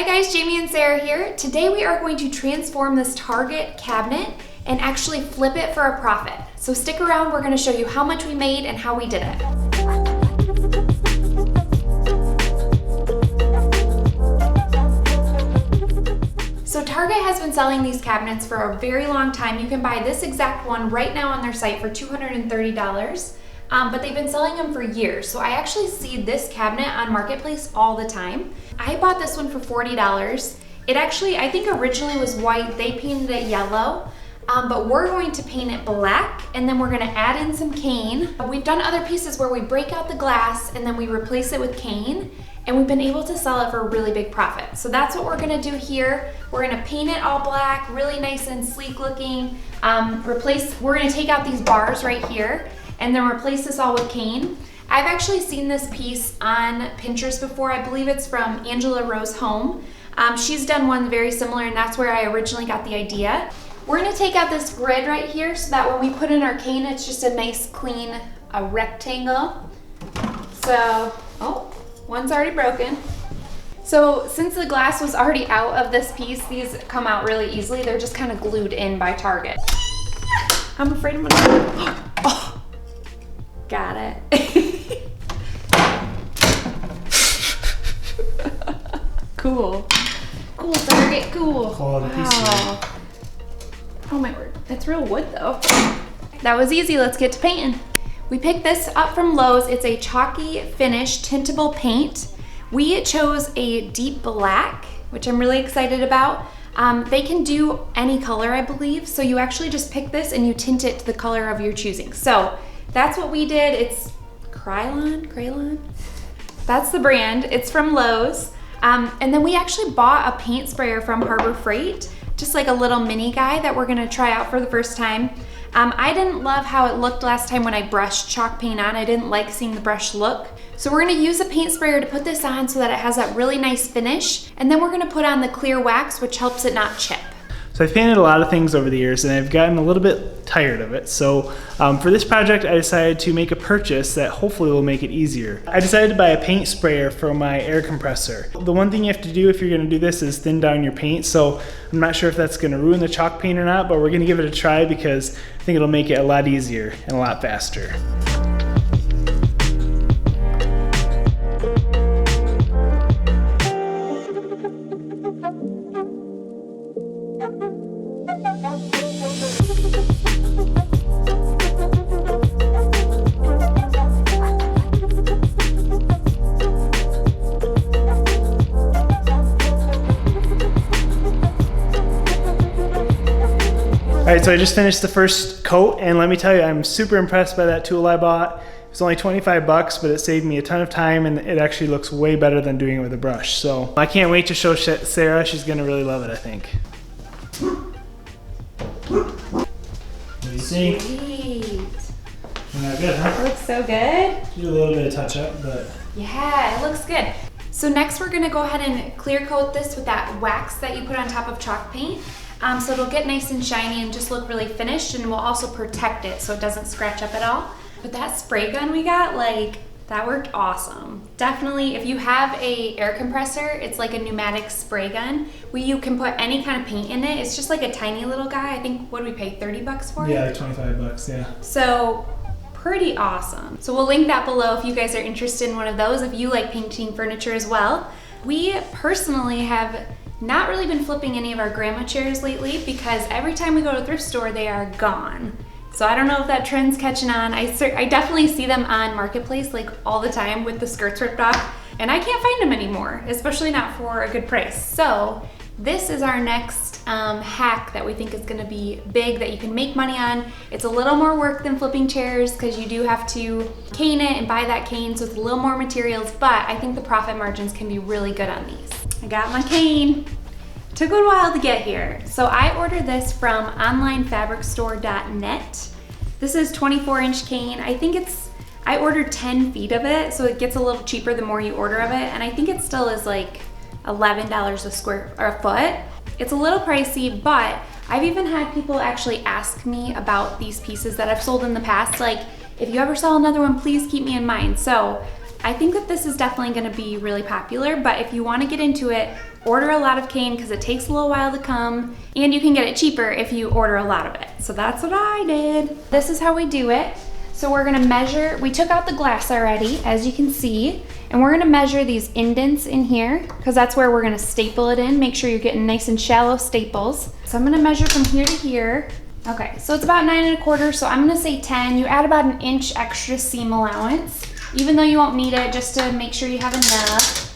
Hi guys, Jamie and Sarah here. Today we are going to transform this Target cabinet and actually flip it for a profit. So stick around, we're going to show you how much we made and how we did it. So Target has been selling these cabinets for a very long time. You can buy this exact one right now on their site for $230. But they've been selling them for years. So I actually see this cabinet on Marketplace all the time. I bought this one for $40. It actually, I think originally was white. They painted it yellow, but we're going to paint it black, and then we're gonna add in some cane. We've done other pieces where we break out the glass and then we replace it with cane, and we've been able to sell it for a really big profit. So that's what we're gonna do here. We're gonna paint it all black, really nice and sleek looking. We're gonna take out these bars right here and then replace this all with cane. I've actually seen this piece on Pinterest before. I believe it's from Angela Rose Home. She's done one very similar, and that's where I originally got the idea. We're gonna take out this grid right here so that when we put in our cane, it's just a nice clean rectangle. So, oh, one's already broken. So since the glass was already out of this piece, these come out really easily. They're just kind of glued in by Target. I'm afraid I'm gonna, oh, got it. Cool. Cool, Target, cool. Quality piece. Wow. Oh my word, it's real wood though. That was easy, let's get to painting. We picked this up from Lowe's. It's a chalky finish tintable paint. We chose a deep black, which I'm really excited about. They can do any color, I believe. So you actually just pick this and you tint it to the color of your choosing. So that's what we did. It's Krylon? That's the brand. It's from Lowe's. And then we actually bought a paint sprayer from Harbor Freight, just like a little mini guy that we're gonna try out for the first time. I didn't love how it looked last time when I brushed chalk paint on. I didn't like seeing the brush look. So we're gonna use a paint sprayer to put this on so that it has that really nice finish. And then we're gonna put on the clear wax, which helps it not chip. So I've painted a lot of things over the years and I've gotten a little bit tired of it. So for this project, I decided to make a purchase that hopefully will make it easier. I decided to buy a paint sprayer for my air compressor. The one thing you have to do if you're gonna do this is thin down your paint. So I'm not sure if that's gonna ruin the chalk paint or not, but we're gonna give it a try because I think it'll make it a lot easier and a lot faster. All right, so I just finished the first coat, and let me tell you, I'm super impressed by that tool I bought. It was only 25 bucks, but it saved me a ton of time, and it actually looks way better than doing it with a brush. So I can't wait to show Sarah. She's gonna really love it, I think. What do you see? Sweet. Not good, huh? It looks so good. Do a little bit of touch up, but. Yeah, it looks good. So next we're gonna go ahead and clear coat this with that wax that you put on top of chalk paint. So it'll get nice and shiny and just look really finished, and we'll also protect it so it doesn't scratch up at all. But that spray gun we got, like, that worked awesome. Definitely, if you have a air compressor, it's like a pneumatic spray gun where you can put any kind of paint in it. It's just like a tiny little guy. I think, what did we pay, 30 bucks for it? Yeah, like 25 bucks, yeah. So, pretty awesome. So we'll link that below if you guys are interested in one of those, if you like painting furniture as well. We personally have not really been flipping any of our grandma chairs lately because every time we go to a thrift store, they are gone. So I don't know if that trend's catching on. I definitely see them on Marketplace like all the time with the skirts ripped off, and I can't find them anymore, especially not for a good price. So this is our next hack that we think is gonna be big, that you can make money on. It's a little more work than flipping chairs because you do have to cane it and buy that cane, so it's a little more materials, but I think the profit margins can be really good on these. I got my cane. Took a while to get here. So I ordered this from onlinefabricstore.net. This is 24-inch cane. I ordered 10 feet of it, so it gets a little cheaper the more you order of it, and I think it still is like $11 a foot. It's a little pricey, but I've even had people actually ask me about these pieces that I've sold in the past, like, if you ever sell another one, please keep me in mind. So I think that this is definitely gonna be really popular, but if you wanna get into it, order a lot of cane because it takes a little while to come, and you can get it cheaper if you order a lot of it. So that's what I did. This is how we do it. So we're gonna measure, we took out the glass already, as you can see, and we're gonna measure these indents in here because that's where we're gonna staple it in. Make sure you're getting nice and shallow staples. So I'm gonna measure from here to here. Okay, so it's about 9 1/4, so I'm gonna say 10. You add about 1 inch extra seam allowance, even though you won't need it, just to make sure you have enough.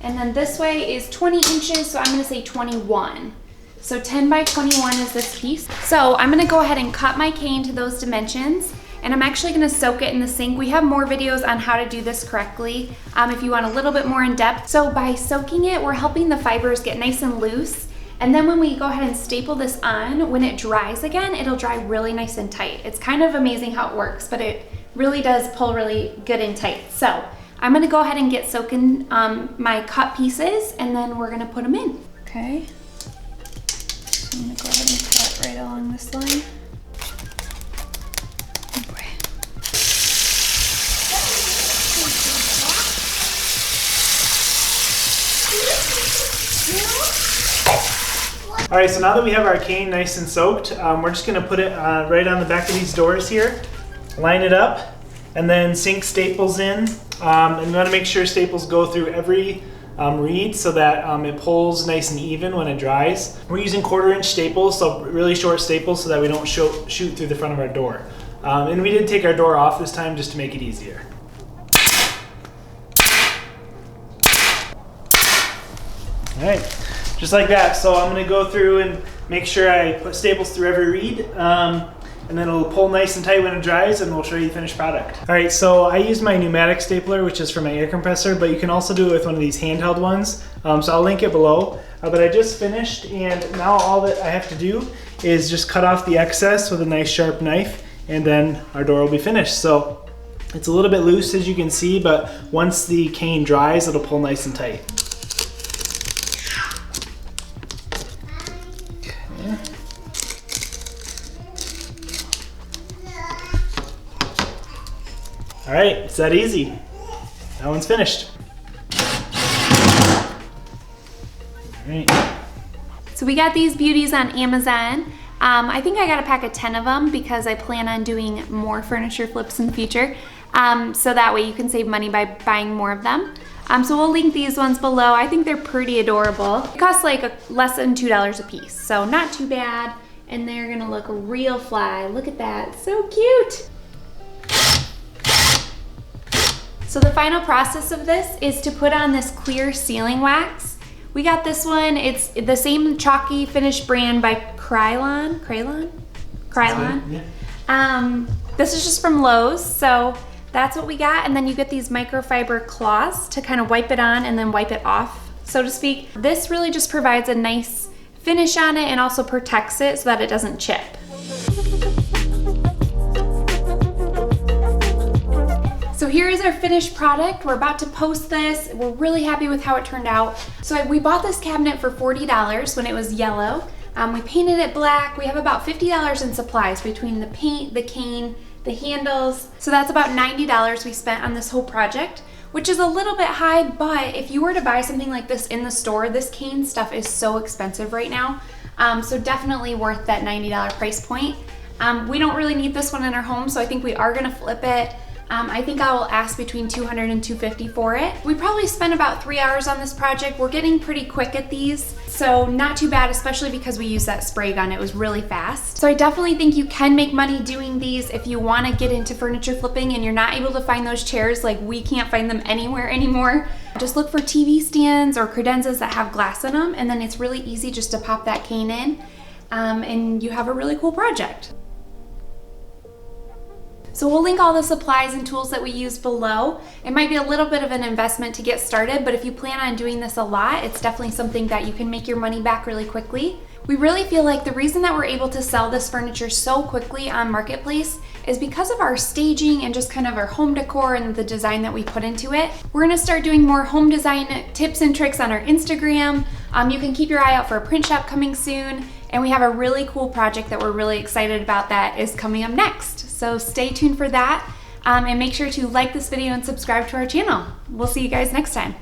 And then this way is 20 inches, so I'm gonna say 21. So 10 by 21 is this piece. So I'm gonna go ahead and cut my cane to those dimensions, and I'm actually gonna soak it in the sink. We have more videos on how to do this correctly if you want a little bit more in depth. So by soaking it, we're helping the fibers get nice and loose. And then when we go ahead and staple this on, when it dries again, it'll dry really nice and tight. It's kind of amazing how it works, but it really does pull really good and tight. So I'm gonna go ahead and get soaking my cut pieces, and then we're gonna put them in. Okay, so I'm gonna go ahead and cut right along this line. All right, so now that we have our cane nice and soaked, we're just gonna put it right on the back of these doors here, line it up, and then sink staples in. And we wanna make sure staples go through every reed so that it pulls nice and even when it dries. We're using 1/4 inch staples, so really short staples so that we don't shoot through the front of our door. And we did take our door off this time just to make it easier. All right, just like that. So I'm gonna go through and make sure I put staples through every reed, and then it'll pull nice and tight when it dries, and we'll show you the finished product. All right, so I use my pneumatic stapler, which is for my air compressor, but you can also do it with one of these handheld ones. So I'll link it below. But I just finished, and now all that I have to do is just cut off the excess with a nice sharp knife, and then our door will be finished. So it's a little bit loose, as you can see, but once the cane dries, it'll pull nice and tight. All right, it's that easy. That one's finished. All right. So we got these beauties on Amazon. I think I got a pack of 10 of them because I plan on doing more furniture flips in the future. So that way you can save money by buying more of them. So we'll link these ones below. I think they're pretty adorable. It costs like less than $2 a piece, so not too bad. And they're gonna look real fly. Look at that, so cute. So the final process of this is to put on this clear sealing wax. We got this one, it's the same chalky finish brand by Krylon. Yeah. This is just from Lowe's, so that's what we got. And then you get these microfiber cloths to kind of wipe it on and then wipe it off, so to speak. This really just provides a nice finish on it and also protects it so that it doesn't chip. So here is our finished product. We're about to post this. We're really happy with how it turned out. So we bought this cabinet for $40 when it was yellow. We painted it black. We have about $50 in supplies between the paint, the cane, the handles. So that's about $90 we spent on this whole project, which is a little bit high, but if you were to buy something like this in the store, this cane stuff is so expensive right now. So definitely worth that $90 price point. We don't really need this one in our home, so I think we are gonna flip it. I think I will ask between $200 and $250 for it. We probably spent about 3 hours on this project. We're getting pretty quick at these, so not too bad, especially because we used that spray gun. It was really fast. So I definitely think you can make money doing these if you want to get into furniture flipping and you're not able to find those chairs, like we can't find them anywhere anymore. Just look for TV stands or credenzas that have glass in them, and then it's really easy just to pop that cane in, and you have a really cool project. So we'll link all the supplies and tools that we use below. It might be a little bit of an investment to get started, but if you plan on doing this a lot, it's definitely something that you can make your money back really quickly. We really feel like the reason that we're able to sell this furniture so quickly on Marketplace is because of our staging and just kind of our home decor and the design that we put into it. We're gonna start doing more home design tips and tricks on our Instagram. You can keep your eye out for a print shop coming soon. And we have a really cool project that we're really excited about that is coming up next. So stay tuned for that. and make sure to like this video and subscribe to our channel. We'll see you guys next time.